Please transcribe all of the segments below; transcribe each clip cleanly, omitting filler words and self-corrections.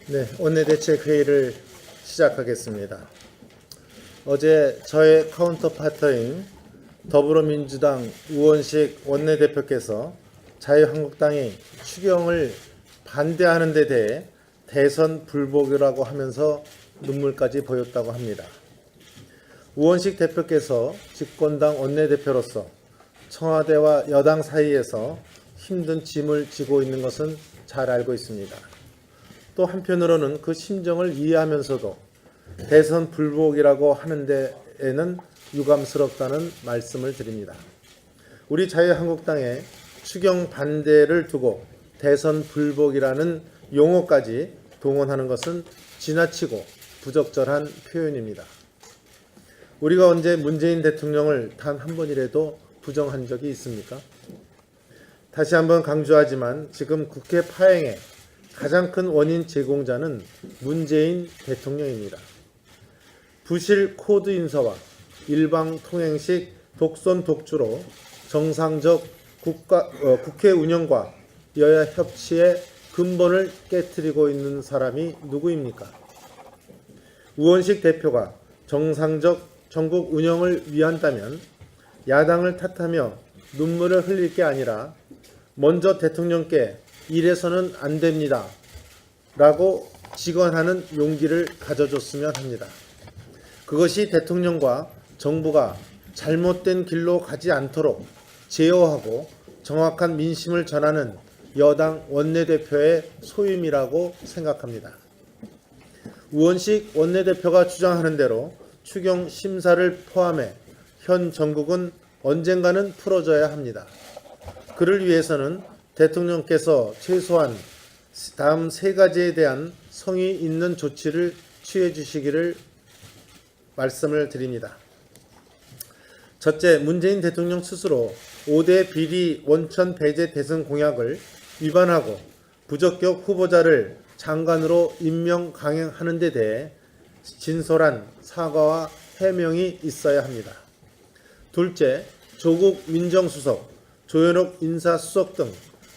네, 원내대책회의를 시작하겠습니다. 어제 저의 카운터파터인 더불어민주당 우원식 원내대표께서 자유한국당이 추경을 반대하는 데 대해 대선 불복이라고 하면서 눈물까지 보였다고 합니다. 우원식 대표께서 집권당 원내대표로서 청와대와 여당 사이에서 힘든 짐을 지고 있는 것은 잘 알고 있습니다. 또 한편으로는 그 심정을 이해하면서도 대선 불복이라고 하는 데에는 유감스럽다는 말씀을 드립니다. 우리 자유한국당의 추경 반대를 두고 대선 불복이라는 용어까지 동원하는 것은 지나치고 부적절한 표현입니다. 우리가 언제 문재인 대통령을 단 한 번이라도 부정한 적이 있습니까? 다시 한번 강조하지만 지금 국회 파행의 가장 큰 원인 제공자는 문재인 대통령입니다. 부실 코드 인사와 일방 통행식 독선 독주로 정상적 국회 운영과 여야 협치의 근본을 깨트리고 있는 사람이 누구입니까? 우원식 대표가 정상적 전국 운영을 위한다면 야당을 탓하며 눈물을 흘릴 게 아니라 먼저 대통령께 이래서는 안 됩니다 라고 직언하는 용기를 가져줬으면 합니다. 그것이 대통령과 정부가 잘못된 길로 가지 않도록 제어하고 정확한 민심을 전하는 여당 원내대표의 소임이라고 생각합니다. 우원식 원내대표가 주장하는 대로 추경 심사를 포함해 현 정국은 언젠가는 풀어져야 합니다. 그를 위해서는 대통령께서 최소한 다음 세 가지에 대한 성의 있는 조치를 취해 주시기를 말씀을 드립니다. 첫째, 문재인 대통령 스스로 5대 비리 원천 배제 대선 공약을 위반하고 부적격 후보자를 장관으로 임명 강행하는 데 대해 진솔한 사과와 해명이 있어야 합니다. 둘째, 조국 민정수석, 조현옥 인사수석 등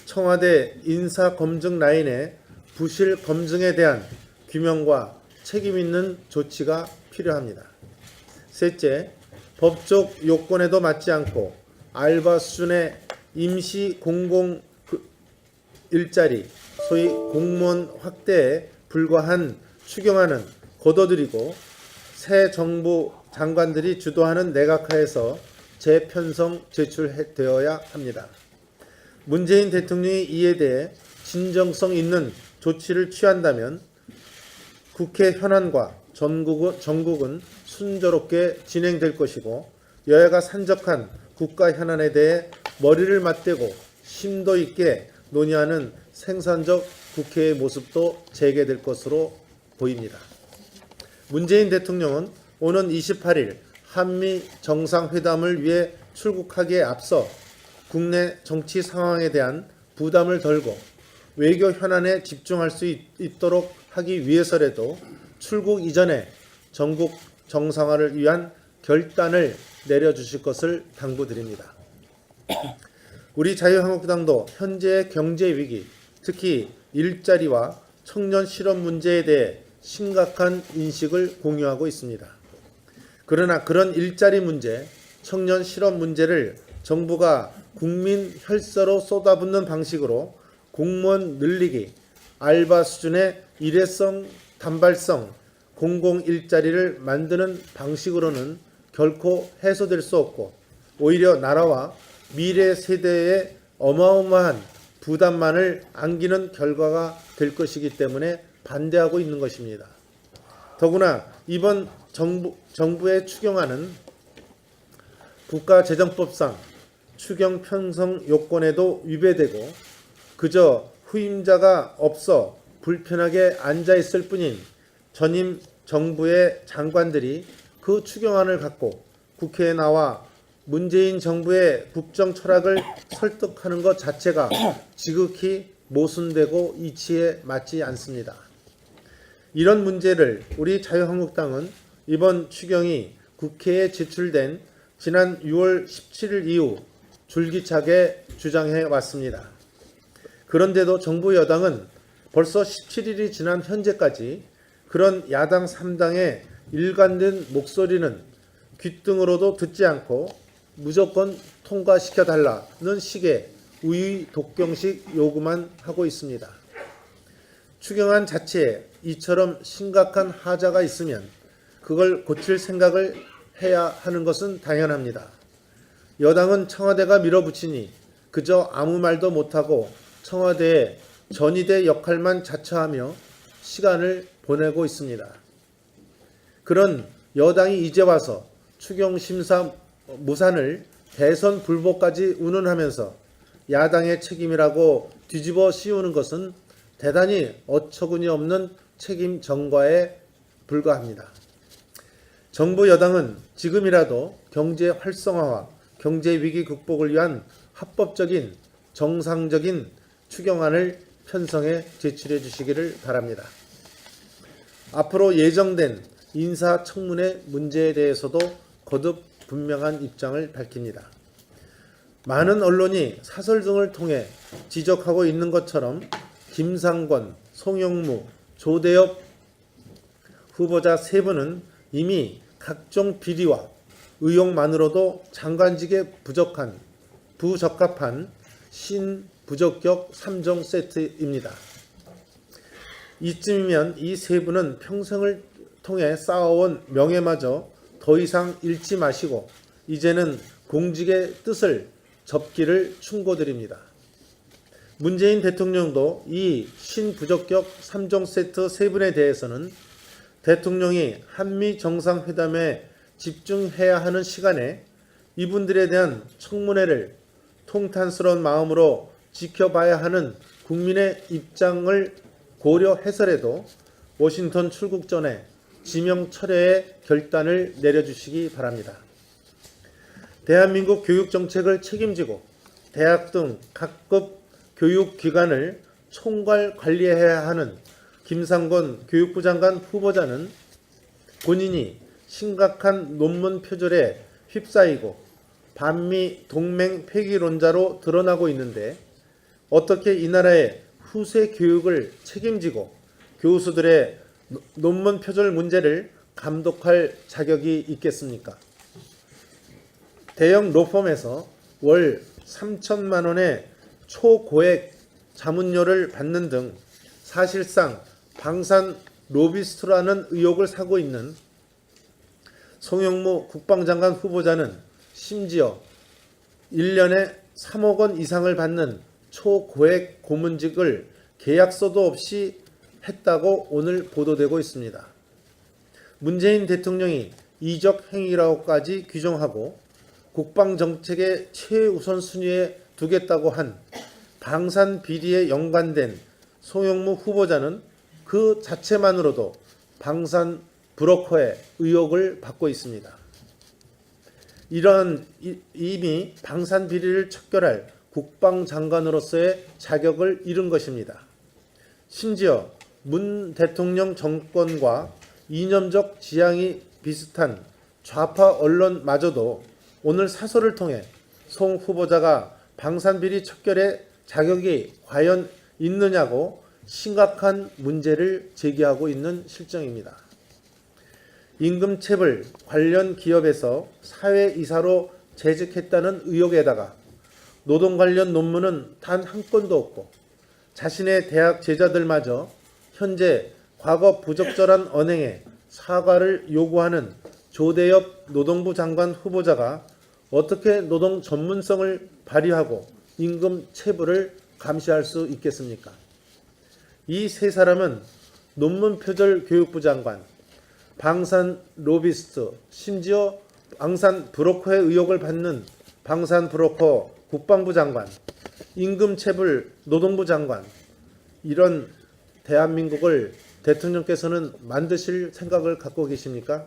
청와대 인사검증 라인의 부실 검증에 대한 규명과 책임 있는 조치가 필요합니다. 셋째, 법적 요건에도 맞지 않고 알바 수준의 임시 공공 일자리, 소위 공무원 확대에 불과한 추경안은 거둬들이고 새 정부 장관들이 주도하는 내각하에서 재편성 제출되어야 합니다. 문재인 대통령이 이에 대해 진정성 있는 조치를 취한다면 국회 현안과 전국은 순조롭게 진행될 것이고 여야가 산적한 국가 현안에 대해 머리를 맞대고 심도 있게 논의하는 생산적 국회의 모습도 재개될 것으로 보입니다. 문재인 대통령은 오는 28일 한미 정상회담을 위해 출국하기에 앞서 국내 정치 상황에 대한 부담을 덜고 외교 현안에 집중할 수 있도록 하기 위해서라도 출국 이전에 전국 정상화를 위한 결단을 내려주실 것을 당부드립니다. 우리 자유한국당도 현재의 경제 위기, 특히 일자리와 청년 실업 문제에 대해 심각한 인식을 공유하고 있습니다. 그러나 그런 일자리 문제, 청년 실업 문제를 정부가 국민 혈세로 쏟아붓는 방식으로 공무원 늘리기, 알바 수준의 일회성, 단발성, 공공 일자리를 만드는 방식으로는 결코 해소될 수 없고 오히려 나라와 미래 세대에 어마어마한 부담만을 안기는 결과가 될 것이기 때문에 반대하고 있는 것입니다. 더구나 이번 정부의 추경안은 국가재정법상 추경 편성 요건에도 위배되고 그저 후임자가 없어 불편하게 앉아있을 뿐인 전임 정부의 장관들이 그 추경안을 갖고 국회에 나와 문재인 정부의 국정 철학을 설득하는 것 자체가 지극히 모순되고 이치에 맞지 않습니다. 이런 문제를 우리 자유한국당은 이번 추경이 국회에 제출된 지난 6월 17일 이후 줄기차게 주장해 왔습니다. 그런데도 정부 여당은 벌써 17일이 지난 현재까지 그런 야당 3당의 일관된 목소리는 귓등으로도 듣지 않고 무조건 통과시켜달라는 식의 우의독경식 요구만 하고 있습니다. 추경안 자체에 이처럼 심각한 하자가 있으면 그걸 고칠 생각을 해야 하는 것은 당연합니다. 여당은 청와대가 밀어붙이니 그저 아무 말도 못하고 청와대의 전위대 역할만 자처하며 시간을 보내고 있습니다. 그런 여당이 이제 와서 추경심사 무산을 대선 불복까지 운운하면서 야당의 책임이라고 뒤집어 씌우는 것은 대단히 어처구니 없는 책임 전가에 불과합니다. 정부 여당은 지금이라도 경제 활성화와 경제 위기 극복을 위한 합법적인 정상적인 추경안을 편성해 제출해 주시기를 바랍니다. 앞으로 예정된 인사청문회 문제에 대해서도 거듭 분명한 입장을 밝힙니다. 많은 언론이 사설 등을 통해 지적하고 있는 것처럼 김상권, 송영무, 조대엽 후보자 세 분은 이미 각종 비리와 의혹만으로도 장관직에 부적합한 신부적격 3종 세트입니다. 이쯤이면 이 세 분은 평생을 통해 쌓아온 명예마저 더 이상 잃지 마시고 이제는 공직의 뜻을 접기를 충고드립니다. 문재인 대통령도 이 신부적격 3종 세트 세 분에 대해서는 대통령이 한미 정상회담에 집중해야 하는 시간에 이분들에 대한 청문회를 통탄스러운 마음으로 지켜봐야 하는 국민의 입장을 고려해서라도 워싱턴 출국 전에 지명 철회의 결단을 내려주시기 바랍니다. 대한민국 교육정책을 책임지고 대학 등 각급 교육기관을 총괄 관리해야 하는 김상권 교육부 장관 후보자는 본인이 심각한 논문 표절에 휩싸이고 반미 동맹 폐기론자로 드러나고 있는데 어떻게 이 나라의 후세 교육을 책임지고 교수들의 논문 표절 문제를 감독할 자격이 있겠습니까? 대형 로펌에서 월 3천만 원의 초고액 자문료를 받는 등 사실상 방산 로비스트라는 의혹을 사고 있는 송영무 국방장관 후보자는 심지어 1년에 3억 원 이상을 받는 초고액 고문직을 계약서도 없이 했다고 오늘 보도되고 있습니다. 문재인 대통령이 이적 행위라고까지 규정하고 국방정책의 최우선 순위에 두겠다고 한 방산 비리에 연관된 송영무 후보자는 그 자체만으로도 방산 브로커의 의혹을 받고 있습니다. 이런 이미 방산 비리를 척결할 국방장관으로서의 자격을 잃은 것입니다. 심지어 문 대통령 정권과 이념적 지향이 비슷한 좌파 언론마저도 오늘 사설을 통해 송 후보자가 방산비리 척결의 자격이 과연 있느냐고 심각한 문제를 제기하고 있는 실정입니다. 임금체불 관련 기업에서 사회이사로 재직했다는 의혹에다가 노동 관련 논문은 단 한 건도 없고 자신의 대학 제자들마저 현재 과거 부적절한 언행에 사과를 요구하는 조대엽 노동부 장관 후보자가 어떻게 노동 전문성을 발휘하고 임금 체불을 감시할 수 있겠습니까? 이 세 사람은 논문 표절 교육부 장관, 방산 로비스트, 심지어 방산 브로커의 의혹을 받는 방산 브로커 국방부 장관, 임금 체불 노동부 장관, 이런 대한민국을 대통령께서는 만드실 생각을 갖고 계십니까?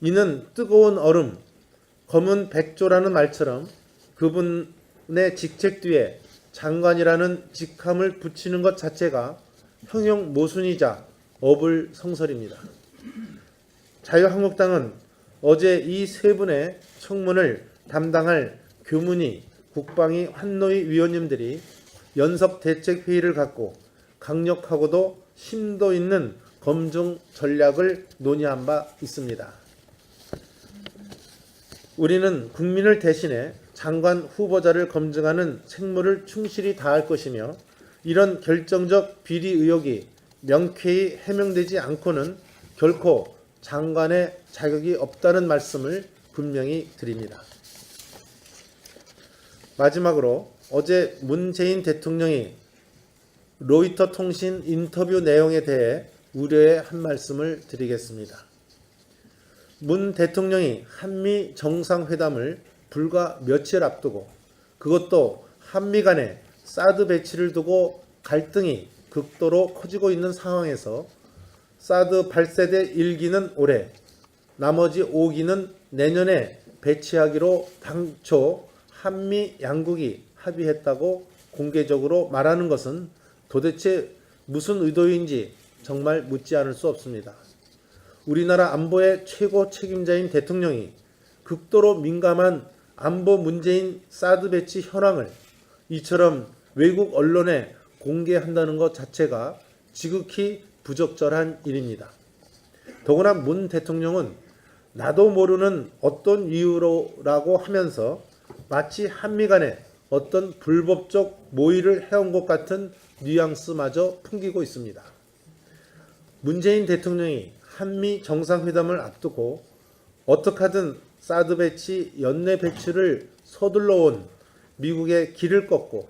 이는 뜨거운 얼음, 검은 백조라는 말처럼 그분의 직책 뒤에 장관이라는 직함을 붙이는 것 자체가 형용 모순이자 어불성설입니다. 자유한국당은 어제 이 세 분의 청문을 담당할 교문위, 국방위, 환노위 위원님들이 연석대책회의를 갖고 강력하고도 심도 있는 검증 전략을 논의한 바 있습니다. 우리는 국민을 대신해 장관 후보자를 검증하는 책무를 충실히 다할 것이며 이런 결정적 비리 의혹이 명쾌히 해명되지 않고는 결코 장관의 자격이 없다는 말씀을 분명히 드립니다. 마지막으로 어제 문재인 대통령이 로이터 통신 인터뷰 내용에 대해 우려의 한 말씀을 드리겠습니다. 문 대통령이 한미 정상회담을 불과 며칠 앞두고 그것도 한미 간에 사드 배치를 두고 갈등이 극도로 커지고 있는 상황에서 사드 8세대 1기는 올해, 나머지 5기는 내년에 배치하기로 당초 한미 양국이 합의했다고 공개적으로 말하는 것은 도대체 무슨 의도인지 정말 묻지 않을 수 없습니다. 우리나라 안보의 최고 책임자인 대통령이 극도로 민감한 안보 문제인 사드 배치 현황을 이처럼 외국 언론에 공개한다는 것 자체가 지극히 부적절한 일입니다. 더구나 문 대통령은 나도 모르는 어떤 이유로라고 하면서 마치 한미 간에 어떤 불법적 모의를 해온 것 같은 뉘앙스마저 풍기고 있습니다. 문재인 대통령이 한미 정상회담을 앞두고 어떻게 하든 사드 배치 연내 배치를 서둘러 온 미국의 길을 꺾고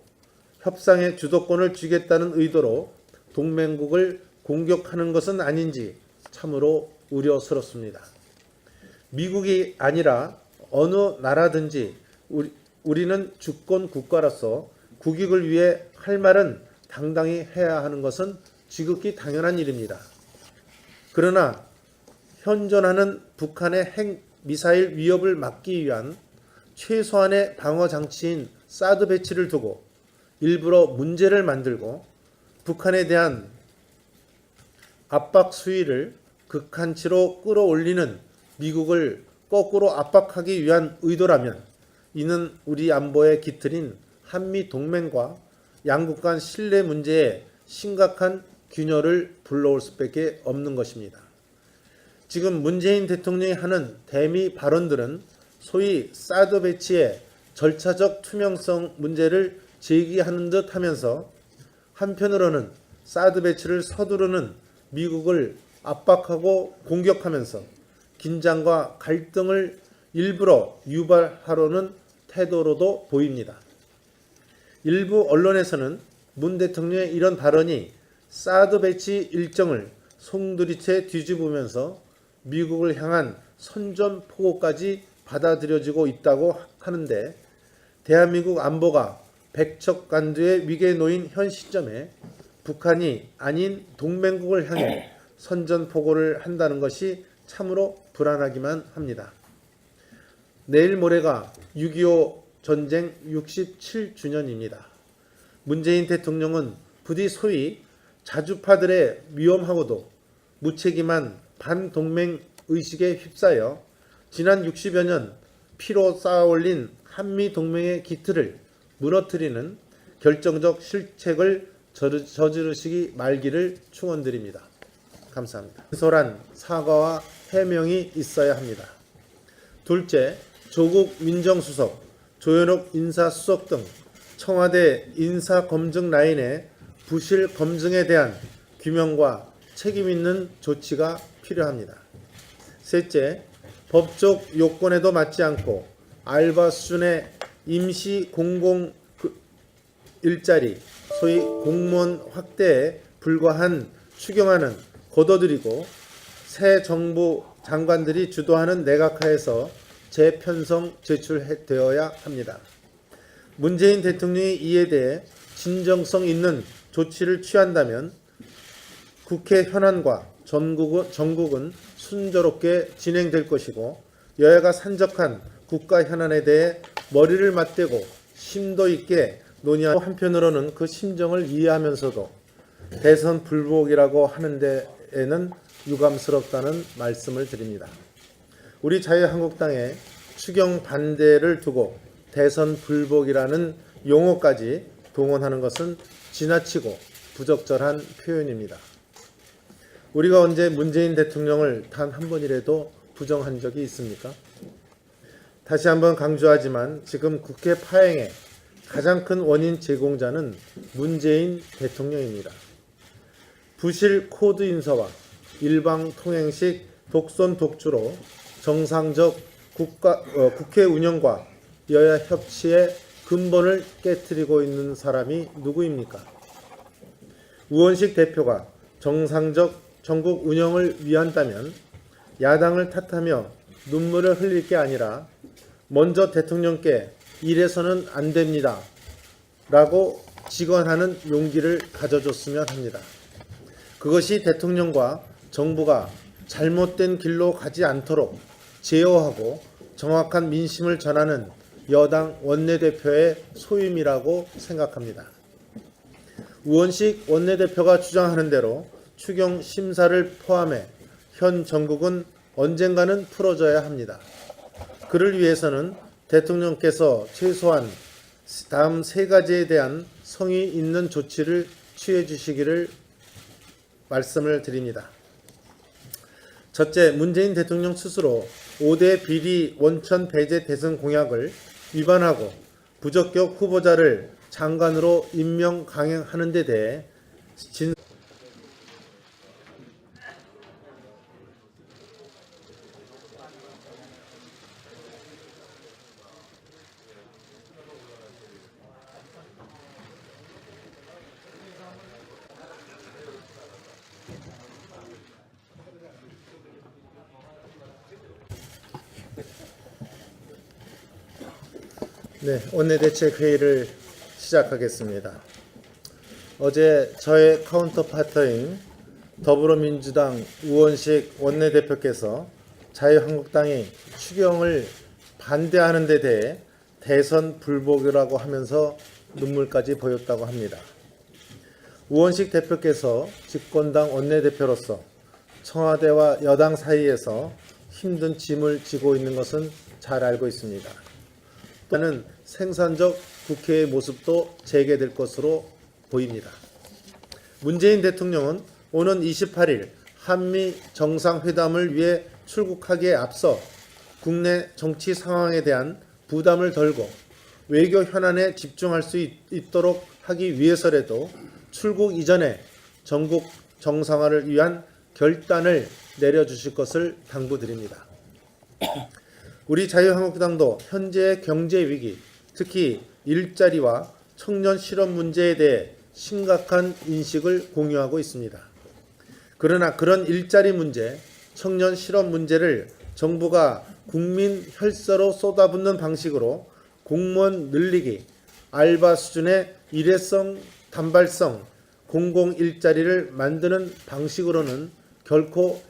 협상의 주도권을 쥐겠다는 의도로 동맹국을 공격하는 것은 아닌지 참으로 우려스럽습니다. 미국이 아니라 어느 나라든지 우리는 주권 국가로서 국익을 위해 할 말은 당당히 해야 하는 것은 지극히 당연한 일입니다. 그러나 현존하는 북한의 핵 미사일 위협을 막기 위한 최소한의 방어 장치인 사드 배치를 두고 일부러 문제를 만들고 북한에 대한 압박 수위를 극한치로 끌어올리는 미국을 거꾸로 압박하기 위한 의도라면 이는 우리 안보의 기틀인 한미 동맹과 양국 간 신뢰 문제에 심각한 균열을 불러올 수밖에 없는 것입니다. 지금 문재인 대통령이 하는 대미 발언들은 소위 사드 배치의 절차적 투명성 문제를 제기하는 듯 하면서 한편으로는 사드 배치를 서두르는 미국을 압박하고 공격하면서 긴장과 갈등을 일부러 유발하려는 태도로도 보입니다. 일부 언론에서는 문 대통령의 이런 발언이 사드 배치 일정을 송두리째 뒤집으면서 미국을 향한 선전포고까지 받아들여지고 있다고 하는데 대한민국 안보가 백척간두의 위기에 놓인 현 시점에 북한이 아닌 동맹국을 향해 선전포고를 한다는 것이 참으로 불안하기만 합니다. 내일 모레가 6.25 전쟁 67주년입니다. 문재인 대통령은 부디 소위 자주파들의 위험하고도 무책임한 반동맹 의식에 휩싸여 지난 60여 년 피로 쌓아올린 한미 동맹의 기틀을 무너뜨리는 결정적 실책을 저지르시기 말기를 축원드립니다. 감사합니다. 진솔한 사과와 해명이 있어야 합니다. 둘째, 조국 민정수석, 조현옥 인사수석 등 청와대 인사검증 라인의 부실 검증에 대한 규명과 책임 있는 조치가 필요합니다. 셋째, 법적 요건에도 맞지 않고 알바 수준의 임시 공공 일자리, 소위 공무원 확대에 불과한 추경안은 거둬들이고 새 정부 장관들이 주도하는 내각하에서 재편성 제출되어야 합니다. 문재인 대통령이 이에 대해 진정성 있는 조치를 취한다면 국회 현안과 전국은 순조롭게 진행될 것이고 여야가 산적한 국가 현안에 대해 머리를 맞대고 심도 있게 논의하고 한편으로는 그 심정을 이해하면서도 대선 불복이라고 하는 데에는 유감스럽다는 말씀을 드립니다. 우리 자유한국당의 추경 반대를 두고 대선 불복이라는 용어까지 동원하는 것은 지나치고 부적절한 표현입니다. 우리가 언제 문재인 대통령을 단 한 번이라도 부정한 적이 있습니까? 다시 한번 강조하지만 지금 국회 파행의 가장 큰 원인 제공자는 문재인 대통령입니다. 부실 코드 인사와 일방 통행식 독선 독주로 정상적 국회 운영과 여야 협치의 근본을 깨트리고 있는 사람이 누구입니까? 우원식 대표가 정상적 전국 운영을 위한다면 야당을 탓하며 눈물을 흘릴 게 아니라 먼저 대통령께 이래서는 안 됩니다 라고 직언하는 용기를 가져줬으면 합니다. 그것이 대통령과 정부가 잘못된 길로 가지 않도록 제어하고 정확한 민심을 전하는 여당 원내대표의 소임이라고 생각합니다. 우원식 원내대표가 주장하는 대로 추경 심사를 포함해 현 정국은 언젠가는 풀어져야 합니다. 그를 위해서는 대통령께서 최소한 다음 세 가지에 대한 성의 있는 조치를 취해 주시기를 말씀을 드립니다. 첫째, 문재인 대통령 스스로 5대 비리 원천 배제 대선 공약을 위반하고 부적격 후보자를 장관으로 임명 강행하는 데 대해 원내대책회의를 시작하겠습니다. 어제 저의 카운터파터인 더불어민주당 우원식 원내대표께서 자유한국당이 추경을 반대하는 데 대해 대선 불복이라고 하면서 눈물까지 보였다고 합니다. 우원식 대표께서 집권당 원내대표로서 청와대와 여당 사이에서 힘든 짐을 지고 있는 것은 잘 알고 있습니다. 또는 생산적 국회의 모습도 재개될 것으로 보입니다. 문재인 대통령은 오는 28일 한미 정상회담을 위해 출국하기에 앞서 국내 정치 상황에 대한 부담을 덜고 외교 현안에 집중할 수 있도록 하기 위해서라도 출국 이전에 전국 정상화를 위한 결단을 내려주실 것을 당부드립니다. 우리 자유한국당도 현재의 경제 위기, 특히 일자리와 청년 실업 문제에 대해 심각한 인식을 공유하고 있습니다. 그러나 그런 일자리 문제, 청년 실업 문제를 정부가 국민 혈세로 쏟아붓는 방식으로 공무원 늘리기, 알바 수준의 일회성, 단발성, 공공 일자리를 만드는 방식으로는 결코